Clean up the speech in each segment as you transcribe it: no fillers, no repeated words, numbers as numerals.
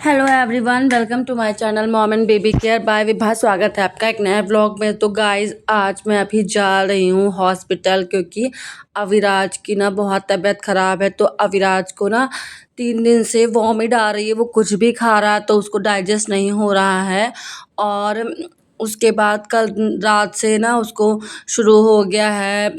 Hello everyone, welcome to my channel mom and baby care by Vibha. स्वागत है आपका एक नए व्लॉग में। तो गाइस, आज मैं अभी जा रही हूँ हॉस्पिटल, क्योंकि अविराज की ना बहुत तबीयत ख़राब है। तो अविराज को ना 3 दिन से वॉमिट आ रही है। वो कुछ भी खा रहा है तो उसको डाइजेस्ट नहीं हो रहा है। और उसके बाद कल रात से ना उसको शुरू हो गया है,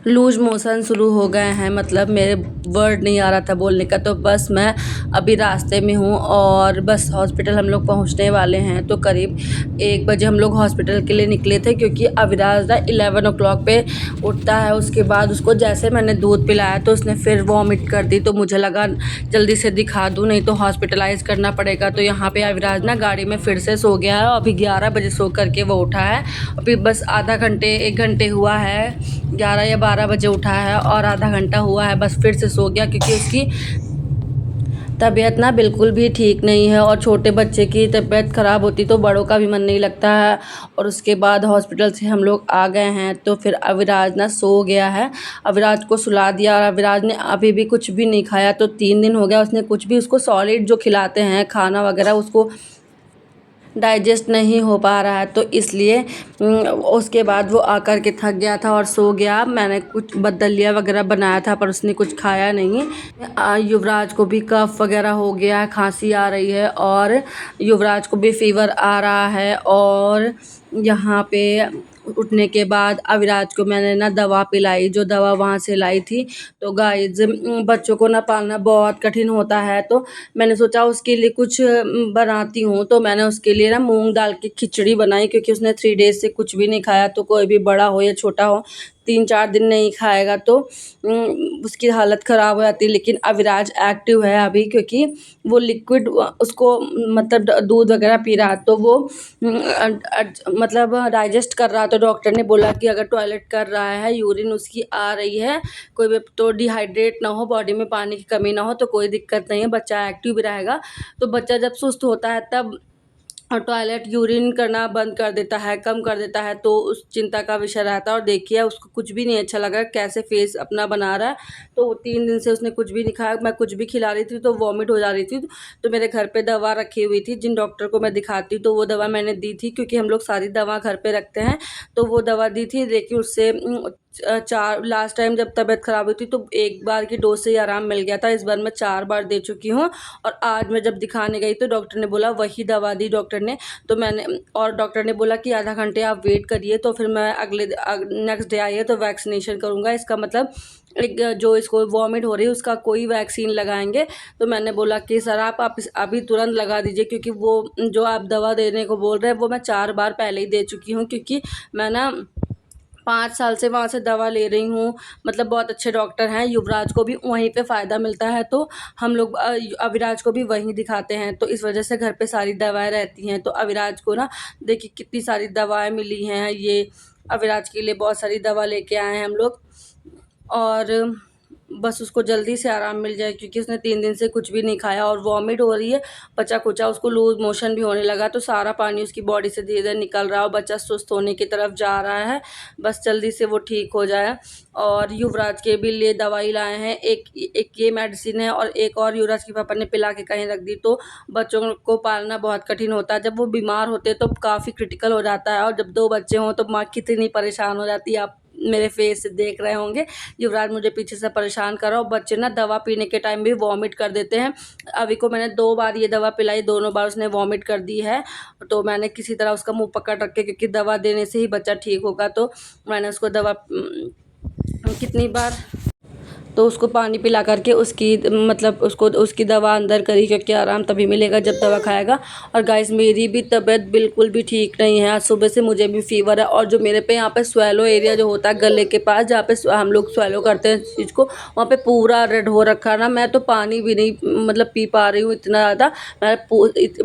लूज मोशन शुरू हो गए हैं। मतलब मेरे वर्ड नहीं आ रहा था बोलने का। तो बस मैं अभी रास्ते में हूँ और बस हॉस्पिटल हम लोग पहुँचने वाले हैं। तो करीब 1 बजे हम लोग हॉस्पिटल के लिए निकले थे, क्योंकि अविराज ना 11 o'clock पे उठता है। उसके बाद उसको जैसे मैंने दूध पिलाया तो उसने फिर वॉमिट कर दी। तो मुझे लगा जल्दी से दिखा दूँ, नहीं तो हॉस्पिटलाइज़ करना पड़ेगा। तो यहाँ पे अविराज ना गाड़ी में फिर से सो गया है। अभी 11 बजे सो करके वो उठा है। अभी बस आधा घंटे 1 घंटे हुआ है, 11 या 12 बजे उठा है और आधा घंटा हुआ है बस फिर से सो गया, क्योंकि उसकी तबीयत ना बिल्कुल भी ठीक नहीं है। और छोटे बच्चे की तबीयत ख़राब होती तो बड़ों का भी मन नहीं लगता है। और उसके बाद हॉस्पिटल से हम लोग आ गए हैं। तो फिर अविराज ना सो गया है। अविराज को सुला दिया और अविराज ने अभी भी कुछ भी नहीं खाया। तो 3 दिन हो गया उसने कुछ भी, उसको सॉलिड जो खिलाते हैं खाना वगैरह, उसको डाइजेस्ट नहीं हो पा रहा है। तो इसलिए उसके बाद वो आकर के थक गया था और सो गया। मैंने कुछ दलिया वगैरह बनाया था पर उसने कुछ खाया नहीं। युवराज को भी कफ वगैरह हो गया है, खांसी आ रही है और युवराज को भी फीवर आ रहा है। और यहाँ पे उठने के बाद अविराज को मैंने ना दवा पिलाई, जो दवा वहाँ से लाई थी। तो गाइस, बच्चों को ना पालना बहुत कठिन होता है। तो मैंने सोचा उसके लिए कुछ बनाती हूँ। तो मैंने उसके लिए ना मूंग दाल की खिचड़ी बनाई, क्योंकि उसने 3 डेज से कुछ भी नहीं खाया। तो कोई भी बड़ा हो या छोटा हो 3-4 दिन नहीं खाएगा तो उसकी हालत ख़राब हो जाती है। लेकिन अविराज एक्टिव है अभी, क्योंकि वो लिक्विड उसको मतलब दूध वगैरह पी रहा, तो वो मतलब डाइजेस्ट कर रहा। तो डॉक्टर ने बोला कि अगर टॉयलेट कर रहा है, यूरिन उसकी आ रही है, कोई भी तो डिहाइड्रेट ना हो, बॉडी में पानी की कमी ना हो, तो कोई दिक्कत नहीं है, बच्चा एक्टिव भी रहेगा। तो बच्चा जब सुस्त होता है तब टॉयलेट यूरिन करना बंद कर देता है, कम कर देता है। तो उस चिंता का विषय रहता है। और देखिए उसको कुछ भी नहीं अच्छा लगा, कैसे फेस अपना बना रहा है। तो 3 दिन से उसने कुछ भी नहीं खाया। मैं कुछ भी खिला रही थी तो वॉमिट हो जा रही थी। तो मेरे घर पे दवा रखी हुई थी, जिन डॉक्टर को मैं दिखाती हूँ तो वो दवा मैंने दी थी, क्योंकि हम लोग सारी दवा घर पे रखते हैं। तो वो दवा दी थी, लेकिन उससे 4 लास्ट टाइम जब तबीयत ख़राब हुई थी तो 1 बार की डोज से ही आराम मिल गया था। इस बार मैं 4 बार दे चुकी हूँ। और आज मैं जब दिखाने गई तो डॉक्टर ने बोला, वही दवा दी डॉक्टर ने। तो मैंने, और डॉक्टर ने बोला कि आधा घंटे आप वेट करिए। तो फिर मैं नेक्स्ट डे आई है तो वैक्सीनेशन करूँगा। इसका मतलब एक जो इसको वॉमिट हो रही है उसका कोई वैक्सीन लगाएंगे। तो मैंने बोला कि सर आप अभी तुरंत लगा दीजिए, क्योंकि वो जो आप दवा देने को बोल रहे हैं वो मैं 4 बार पहले ही दे चुकी हूँ। क्योंकि मैं ना 5 साल से वहाँ से दवा ले रही हूँ। मतलब बहुत अच्छे डॉक्टर हैं। युवराज को भी वहीं पे फ़ायदा मिलता है, तो हम लोग अविराज को भी वहीं दिखाते हैं। तो इस वजह से घर पे सारी दवाएं रहती हैं। तो अविराज को ना देखिए कितनी सारी दवाएं मिली हैं। ये अविराज के लिए बहुत सारी दवा लेके आए हैं हम लोग। और बस उसको जल्दी से आराम मिल जाए, क्योंकि उसने 3 दिन से कुछ भी नहीं खाया और वॉमिट हो रही है, बचा-खुचा। उसको लूज़ मोशन भी होने लगा, तो सारा पानी उसकी बॉडी से धीरे-धीरे निकल रहा है और बच्चा सुस्त होने की तरफ जा रहा है। बस जल्दी से वो ठीक हो जाए। और युवराज के भी लिए दवाई लाए हैं। एक एक ये मेडिसिन है और एक और युवराज के पापा ने पिला के कहीं रख दी। तो बच्चों को पालना बहुत कठिन होता है। जब वो बीमार होते हैं तो काफ़ी क्रिटिकल हो जाता है। और जब 2 बच्चे हों तो माँ कितनी परेशान हो जाती है, आप मेरे फेस से देख रहे होंगे। युवराज मुझे पीछे से परेशान कर रहा है और बच्चे ना दवा पीने के टाइम भी वॉमिट कर देते हैं। अभी को मैंने 2 बार ये दवा पिलाई, दोनों बार उसने वॉमिट कर दी है। तो मैंने किसी तरह उसका मुँह पकड़ रखे, क्योंकि दवा देने से ही बच्चा ठीक होगा। तो मैंने उसको दवा कितनी बार तो उसको पानी पिला करके उसकी मतलब उसको उसकी दवा अंदर करी, क्योंकि आराम तभी मिलेगा जब दवा खाएगा। और गाइस, मेरी भी तबीयत बिल्कुल भी ठीक नहीं है। आज सुबह से मुझे भी फीवर है। और जो मेरे पे यहाँ पे स्वेलो एरिया जो होता है गले के पास, जहाँ पे हम लोग स्वेलो करते हैं इस चीज़ को, वहाँ पे पूरा रेड हो रखा है ना। मैं तो पानी भी नहीं मतलब पी पा रही हूँ इतना ज़्यादा।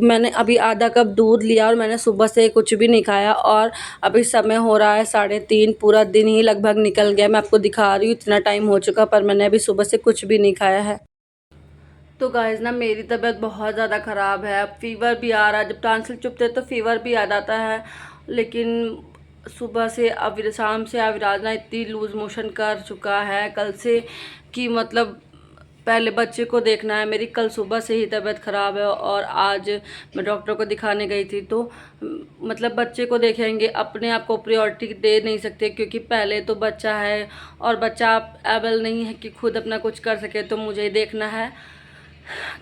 मैंने अभी आधा कप दूध लिया और मैंने सुबह से कुछ भी नहीं खाया। और अभी समय हो रहा है 3:30, पूरा दिन ही लगभग निकल गया। मैं आपको दिखा रही हूँ इतना टाइम हो चुका, पर मैंने अभी सुबह से कुछ भी नहीं खाया है। तो गाइस ना, मेरी तबीयत बहुत ज़्यादा ख़राब है। अब फीवर भी आ रहा है, जब टांसिल चुभते हैं तो फीवर भी आ जाता है। लेकिन सुबह से अब शाम से अविराज ना इतनी लूज़ मोशन कर चुका है कल से, कि मतलब पहले बच्चे को देखना है। मेरी कल सुबह से ही तबीयत ख़राब है और आज मैं डॉक्टर को दिखाने गई थी, तो मतलब बच्चे को देखेंगे, अपने आप को प्रायोरिटी दे नहीं सकते, क्योंकि पहले तो बच्चा है और बच्चा एबल नहीं है कि खुद अपना कुछ कर सके, तो मुझे ही देखना है।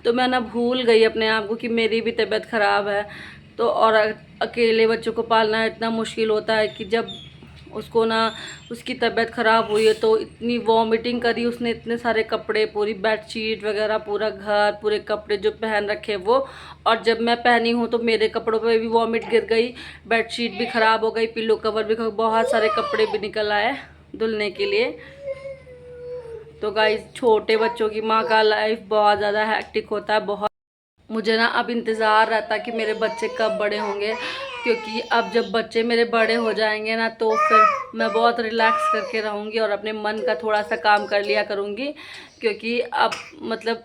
तो मैं ना भूल गई अपने आप को कि मेरी भी तबीयत ख़राब है। तो और अकेले बच्चों को पालना इतना मुश्किल होता है कि जब उसको ना उसकी तबीयत ख़राब हुई है तो इतनी वॉमिटिंग करी उसने, इतने सारे कपड़े, पूरी बेडशीट वगैरह, पूरा घर, पूरे कपड़े जो पहन रखे वो, और जब मैं पहनी हूँ तो मेरे कपड़ों पे भी वॉमिट गिर गई, बेडशीट भी ख़राब हो गई, पिल्लो कवर भी, बहुत सारे कपड़े भी निकल आए धुलने के लिए। तो गाइस, छोटे बच्चों की माँ का लाइफ बहुत ज़्यादा हैक्टिक होता है। बहुत मुझे ना अब इंतज़ार रहता कि मेरे बच्चे कब बड़े होंगे, क्योंकि अब जब बच्चे मेरे बड़े हो जाएंगे ना तो फिर मैं बहुत रिलैक्स करके रहूँगी और अपने मन का थोड़ा सा काम कर लिया करूँगी, क्योंकि अब मतलब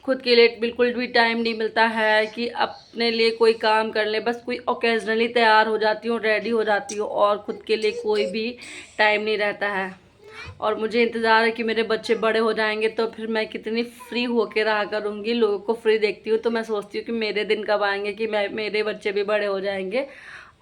खुद के लिए बिल्कुल भी टाइम नहीं मिलता है कि अपने लिए कोई काम कर ले। बस कोई ओकेजनली तैयार हो जाती हूँ, रेडी हो जाती हूँ, और खुद के लिए कोई भी टाइम नहीं रहता है। और मुझे इंतज़ार है कि मेरे बच्चे बड़े हो जाएंगे तो फिर मैं कितनी फ्री होके रहा करूँगी। लोगों को फ्री देखती हूँ तो मैं सोचती हूँ कि मेरे दिन कब आएंगे कि मेरे बच्चे भी बड़े हो जाएंगे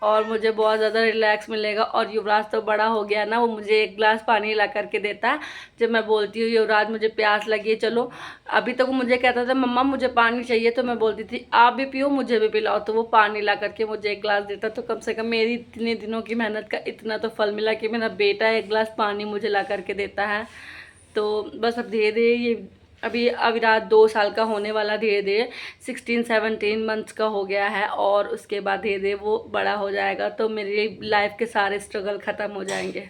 और मुझे बहुत ज़्यादा रिलैक्स मिलेगा। और युवराज तो बड़ा हो गया ना, वो मुझे एक गिलास पानी ला करके देता है जब मैं बोलती हूँ युवराज मुझे प्यास लगी है चलो। अभी तक वो मुझे कहता था मम्मा मुझे पानी चाहिए, तो मैं बोलती थी आप भी पियो मुझे भी पिलाओ, तो वो पानी ला करके मुझे एक गिलास देता। तो कम से कम मेरी इतने दिनों की मेहनत का इतना तो फल मिला कि मेरा बेटा एक गिलास पानी मुझे ला करके देता है। तो बस अब धीरे धीरे ये अभी अविराज 2 साल का होने वाला, धीरे धीरे 16-17 मंथ्स का हो गया है, और उसके बाद धीरे धीरे वो बड़ा हो जाएगा तो मेरी लाइफ के सारे स्ट्रगल ख़त्म हो जाएंगे।